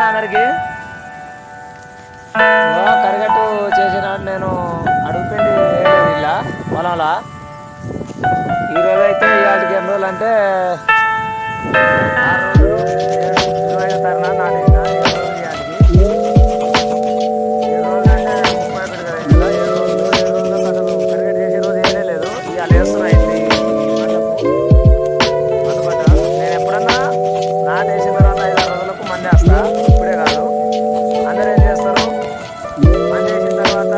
అందరికి కరిగట్టు చేసిన నేను అడుగుపిండి వేయలేదు ఇలా పొలంలో. ఈరోజు అయితే ఇవాళకి ఎన్ని రోజులు అంటే 6 రోజులు 25 తరణ నాటేసిన 7 రోజులు ఇవాళకి 7 రోజులు అంటే 31 కదా. ఇలా 7 రోజులు 7 రోజులకు అసలు కరిగట్టు చేసే రోజు ఏమీ లేదు. ఇవాళ వేస్తున్నా ఇది మందుబట్ట. నేను ఎప్పుడన్నా నాటేసిన తర్వాత 5-6 రోజులకు మంది వేస్తా, ఇప్పుడే కాదు. అందరూ ఏం చేస్తారు, మంది వేసిన తర్వాత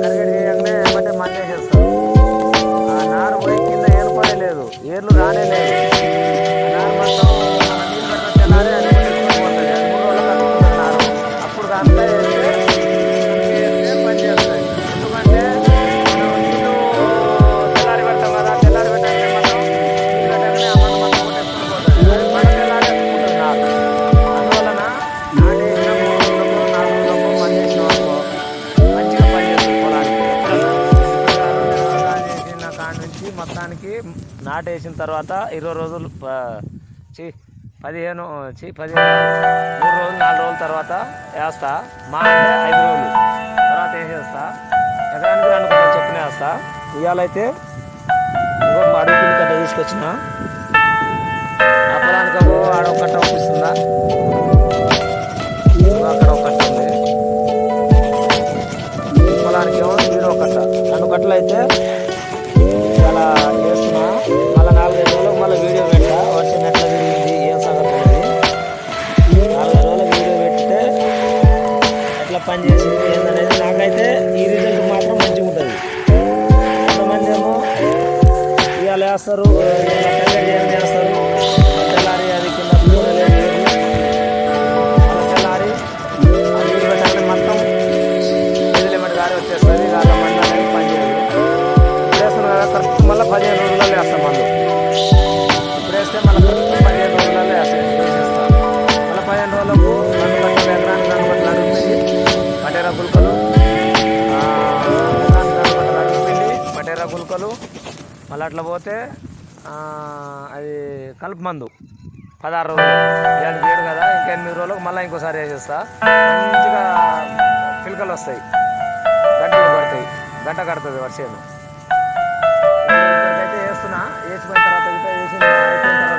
కరిగట్టు చేయగానే బట్టే మంది వేసేస్తారు. ఆ నారు పోయి కింద ఏరుకోనే లేదు, ఏర్లు రానే లేదు. ఆ నారు మొత్తం మనం నీళ్ళు పెట్టిన తెల్లారి అది పోతుంది. అది 3 రోజులకు కట్టుకుంటుంది నారు. అప్పుడు అంతా వేస్తే పని చేస్తాయి. ఎందుకంటే మనం నీళ్ళు తెల్లారి పెడతాం కదా, తెల్లారి పెట్టాలంటే మనం నీళ్ళు పెట్టగానే ఆ మందు మొత్తం కొట్టేసుకుని పోతుంది. అది మన తెల్లారి ఎత్తుకుంటుంది నారు. అందువలన నాటేసిన 3 రోజులకు 4 రోజులకు మంది వేసినాం అనుకో మంచిగా పని చేస్తుంది పొలానికి. చేసిన కాడి నుంచి మొత్తానికి నాటేసిన తర్వాత 20 రోజులు 15 3 రోజులు 4 రోజుల తర్వాత వేస్తా. మా అంటే 5 రోజులు తర్వాత వేసేస్తా. ఎకరానికి 2 కట్టలు చొప్పున వేస్తా. ఇవాళైతే ఇంకో అడుగు పిండి కట్ట తీసుకొచ్చిన. ఆ పొలానికి ఆడొక కట్ట ఒప్పిస్తుందా, అక్కడ ఒక కట్ట ఉంది. ఈ పొలానికి ఏమో వీడో కట్ట, 2 కట్టలు అయితే ఇలా చేస్తున్నా. మళ్ళీ 4-5 రోజులకు మళ్ళీ వీడియో పెట్టా, వర్షం ఎట్లా తిరిగింది ఏం సంగతి అనేది. 4-5 రోజులకు వీడియో పెడితే ఎట్లా పని చేసింది ఏందనేది. నాకైతే ఈ రిజల్ట్ మాత్రం మంచిగా ఉంటుంది. కొంతమంది ఏమో ఇవాళ వేస్తారు, టైలర్ చేస్తారు, తెల్లారి అది కింద లేదు, తెల్లారి ఆ నీళ్ళు పెట్టాలంటే మొత్తం ఎదిలిమెంట్ గారి వచ్చేస్తుంది. వాళ్ళ మంది అనేది పని చేయదు. ఇప్పుడు వేస్తున్నాం కదా కరెక్ట్ మళ్ళీ 15 రోజులలో వేస్తాం మందు. ఇప్పుడు వేస్తే మళ్ళీ కరెక్ట్ 15 రోజులలో వేసేస్తాం. మళ్ళీ 15 రోజులకు 2 కట్టలు ఎకరానికి 2 కట్టలు అడుగుపిండి పటేరా గుల్కలు, ఎకరానికి 2 కట్టలు అడుగుపిండి పటేరా గుల్కలు. మళ్ళీ అట్లా పోతే అది కలుపు మందు 16 రోజులు ఇలాంటి వేడు కదా. ఇంకా 8 రోజులకు మళ్ళీ ఇంకోసారి వేసేస్తా. మంచిగా పిలకలు వస్తాయి, గంటలు పడతాయి, గంట కడుతుంది వర్షం. ఇక్కడికైతే వేస్తున్నా. వేసిపోయిన తర్వాత వేసిన అయిపోయిన తర్వాత